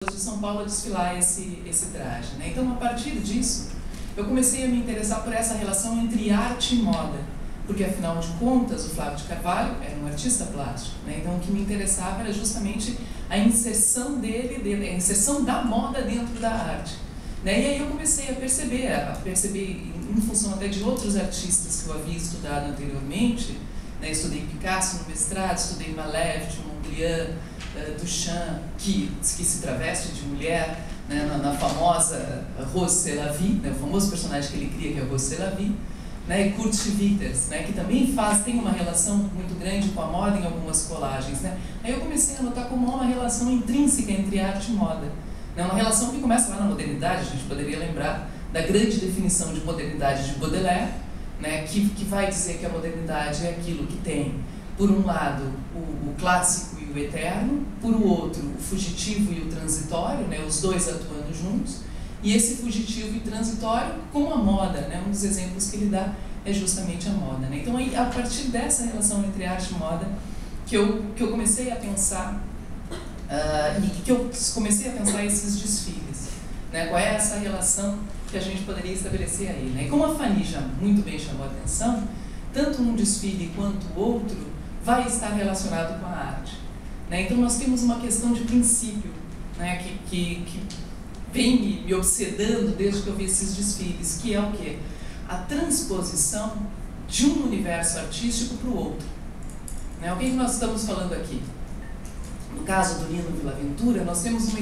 de São Paulo a desfilar esse traje, né? Então, a partir disso, eu comecei a me interessar por essa relação entre arte e moda, porque, afinal de contas, o Flávio de Carvalho era um artista plástico, né? Então, o que me interessava era justamente a inserção a inserção da moda dentro da arte, né? E aí eu comecei a perceber, em função até de outros artistas que eu havia estudado anteriormente, né? Estudei Picasso no mestrado, estudei Malevich, Mondrian, Duchamp, que se traveste de mulher, né, na famosa Rose C'est la Vie, né, o famoso personagem que ele cria, que é Rose C'est la Vie, né, e Kurt Schwitters, né, que também tem uma relação muito grande com a moda em algumas colagens, né. Aí eu comecei a notar como há uma relação intrínseca entre arte e moda, né, uma relação que começa lá na modernidade. A gente poderia lembrar da grande definição de modernidade de Baudelaire, né, que vai dizer que a modernidade é aquilo que tem, por um lado, o clássico e o eterno, por o outro, o fugitivo e o transitório, né, os dois atuando juntos, e esse fugitivo e transitório com a moda, né, um dos exemplos que ele dá é justamente a moda, né. Então, aí, a partir dessa relação entre arte e moda, que eu comecei a pensar, esses desfiles, né, qual é essa relação que a gente poderia estabelecer aí, né. E como a Fanny já muito bem chamou a atenção, tanto um desfile quanto o outro vai estar relacionado com a arte, né? Então, nós temos uma questão de princípio, né, que vem me obsedando desde que eu vi esses desfiles, que é o quê? A transposição de um universo artístico para o outro, né? O que nós estamos falando aqui? No caso do Lino Villaventura, nós temos uma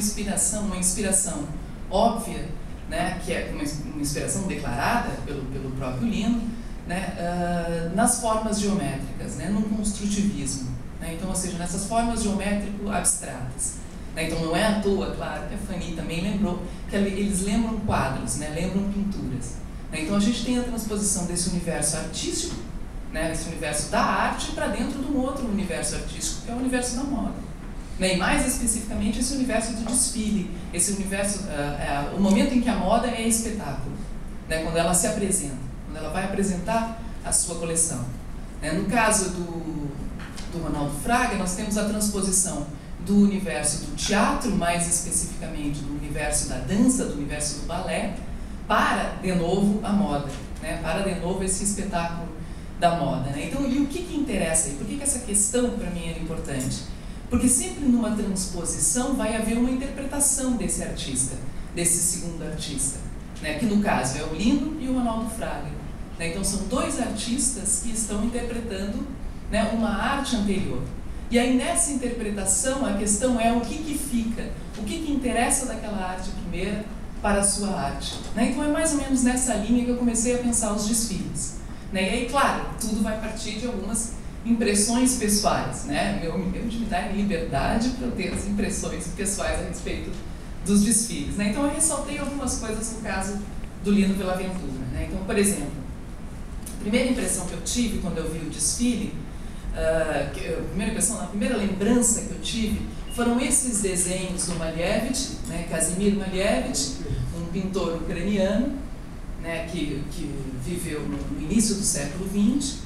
inspiração óbvia, né, que é uma inspiração declarada pelo próprio Lino, né, nas formas geométricas, né, num construtivismo, né, então, ou seja, nessas formas geométrico-abstratas, né, então não é à toa, claro, que a Fanny também lembrou que eles lembram quadros, né, lembram pinturas, né, então a gente tem a transposição desse universo artístico, né, esse universo da arte para dentro de um outro universo artístico, que é o universo da moda, né, e mais especificamente esse universo do desfile, esse universo, o momento em que a moda é espetáculo, né, quando ela se apresenta, quando ela vai apresentar a sua coleção. No caso do Ronaldo Fraga, nós temos a transposição do universo do teatro, mais especificamente do universo da dança, do universo do balé, para, de novo, a moda, né? Para, de novo, esse espetáculo da moda, né? Então, e o que interessa aí? Por que essa questão, para mim, era importante? Porque sempre numa transposição vai haver uma interpretação desse artista, desse segundo artista, né, que no caso é o Lino e o Ronaldo Fraga, né, então são dois artistas que estão interpretando, né, uma arte anterior. E aí nessa interpretação a questão é o que fica, o que interessa daquela arte primeira para a sua arte, né? Então é mais ou menos nessa linha que eu comecei a pensar os desfiles, né? E aí, claro, tudo vai partir de algumas impressões pessoais, né? Eu de me dar liberdade para eu ter as impressões pessoais a respeito dos desfiles, né? Então eu ressaltei algumas coisas no caso do Lino Villaventura, né? Então, por exemplo, a primeira impressão que eu tive quando eu vi o desfile, a primeira lembrança que eu tive foram esses desenhos do Malevich, né? Kazimir Malevich, um pintor ucraniano, né? que viveu no início do século XX,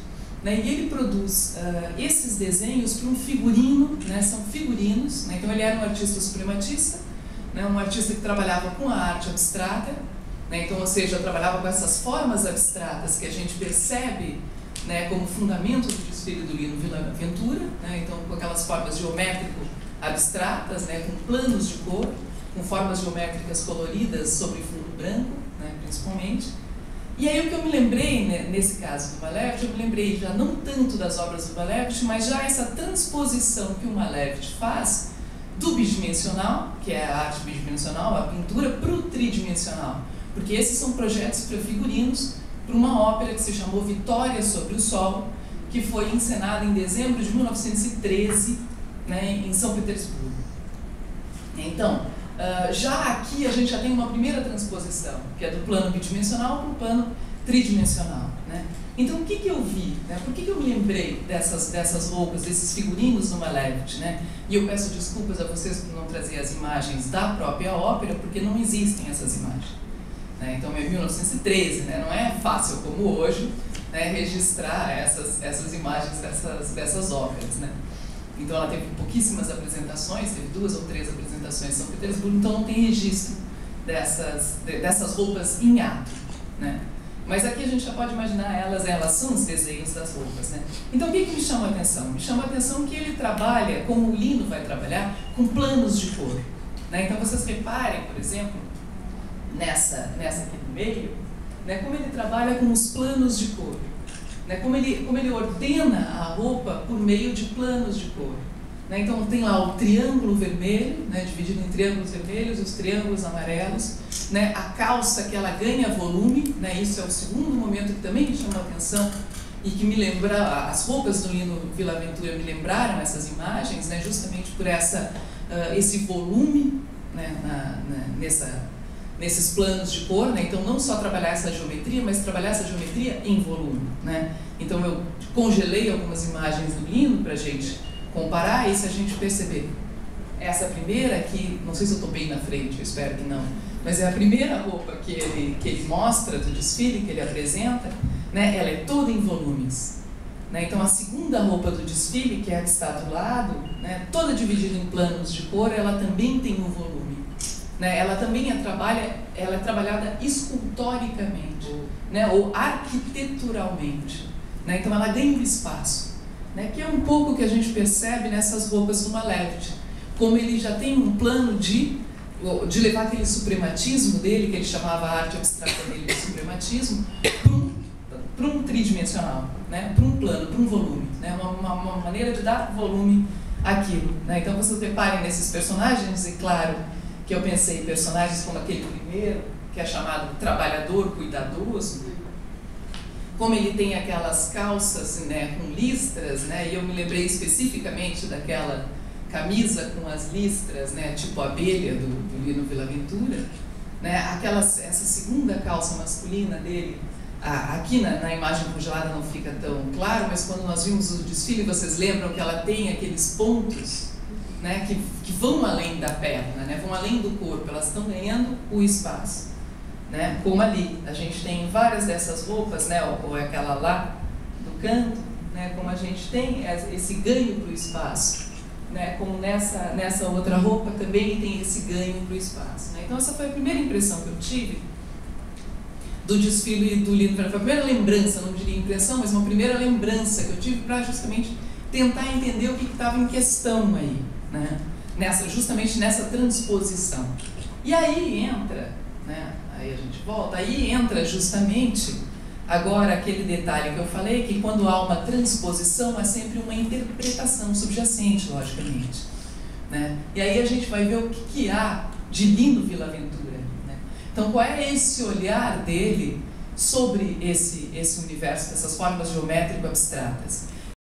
né? E ele produz esses desenhos para um figurino, né? São figurinos, né? Então ele era um artista suprematista, né, um artista que trabalhava com a arte abstrata, né, então, ou seja, trabalhava com essas formas abstratas que a gente percebe, né, como fundamento do desfile do Lino Villaventura, né, então com aquelas formas geométrico-abstratas, né, com planos de cor, com formas geométricas coloridas sobre fundo branco, né, principalmente. E aí o que eu me lembrei, né, nesse caso do Malevich, eu me lembrei já não tanto das obras do Malevich, mas já essa transposição que o Malevich faz do bidimensional, que é a arte bidimensional, a pintura, para o tridimensional. Porque esses são projetos para figurinos, para uma ópera que se chamou Vitória sobre o Sol, que foi encenada em dezembro de 1913, né, em São Petersburgo. Então, já aqui a gente já tem uma primeira transposição, que é do plano bidimensional para o plano tridimensional, né? Então, o que eu vi? Né? Por que eu me lembrei dessas roupas, desses figurinos do Malevich, né? E eu peço desculpas a vocês por não trazer as imagens da própria ópera, porque não existem essas imagens, né? Então, é 1913, né? Não é fácil como hoje, né, registrar essas imagens dessas óperas, né? Então ela teve pouquíssimas apresentações, teve 2 ou 3 apresentações em São Petersburgo, então não tem registro dessas roupas em ato, né? Mas aqui a gente já pode imaginar elas são os desenhos das roupas, né? Então o que me chamou a atenção? Me chamou a atenção que ele trabalha, como o Lino vai trabalhar, com planos de cor, né? Então vocês reparem, por exemplo, nessa aqui no meio, né, como ele trabalha com os planos de cor, né, como ele ordena a roupa por meio de planos de cor, né? Então tem lá o triângulo vermelho, né, dividido em triângulos vermelhos, os triângulos amarelos, né, a calça que ela ganha volume, né, isso é o segundo momento que também me chamou a atenção e que me lembra, as roupas do Lino Villaventura me lembraram essas imagens, né, justamente por esse volume, né, nesses planos de cor, né? Então não só trabalhar essa geometria, mas trabalhar essa geometria em volume, né? Então eu congelei algumas imagens do Lino para a gente comparar e se a gente perceber. Essa primeira aqui, não sei se eu estou bem na frente, eu espero que não, mas é a primeira roupa que ele mostra do desfile, que ele apresenta, né? Ela é toda em volumes, né? Então a segunda roupa do desfile, que é a que está do lado, né? Toda dividida em planos de cor, ela também tem um volume, né? Ela também é trabalhada escultoricamente, né? Ou arquiteturalmente, né? Então ela ganha um espaço, né? Que é um pouco o que a gente percebe nessas roupas do Malevich, como ele já tem um plano de levar aquele suprematismo dele, que ele chamava a arte abstrata dele de suprematismo, para um tridimensional, né? Para um plano, para um volume, né? Uma maneira de dar volume àquilo, né? Então vocês reparem nesses personagens, e claro que eu pensei em personagens como aquele primeiro, que é chamado trabalhador cuidadoso, como ele tem aquelas calças, né, com listras, né? E eu me lembrei especificamente daquela camisa com as listras, né, tipo abelha do Lino Villaventura, né? Essa segunda calça masculina dele, aqui na imagem congelada não fica tão claro, mas quando nós vimos o desfile, vocês lembram que ela tem aqueles pontos, né, que vão além da perna, né, vão além do corpo, elas estão ganhando o espaço, né? Como ali, a gente tem várias dessas roupas, né, ou aquela lá do canto, né, como a gente tem esse ganho para o espaço, né, como nessa outra roupa também tem esse ganho para o espaço, né? Então essa foi a primeira impressão que eu tive do desfile do Lino Villaventura, foi a primeira lembrança, não diria impressão, mas uma primeira lembrança que eu tive para justamente tentar entender o que estava em questão aí, né? Justamente nessa transposição. E aí entra, né, aí a gente volta, aí entra justamente agora aquele detalhe que eu falei, que quando há uma transposição é sempre uma interpretação subjacente, logicamente, né? E aí a gente vai ver o que há de Lino Villaventura, né? Então qual é esse olhar dele sobre esse universo, essas formas geométrico-abstratas?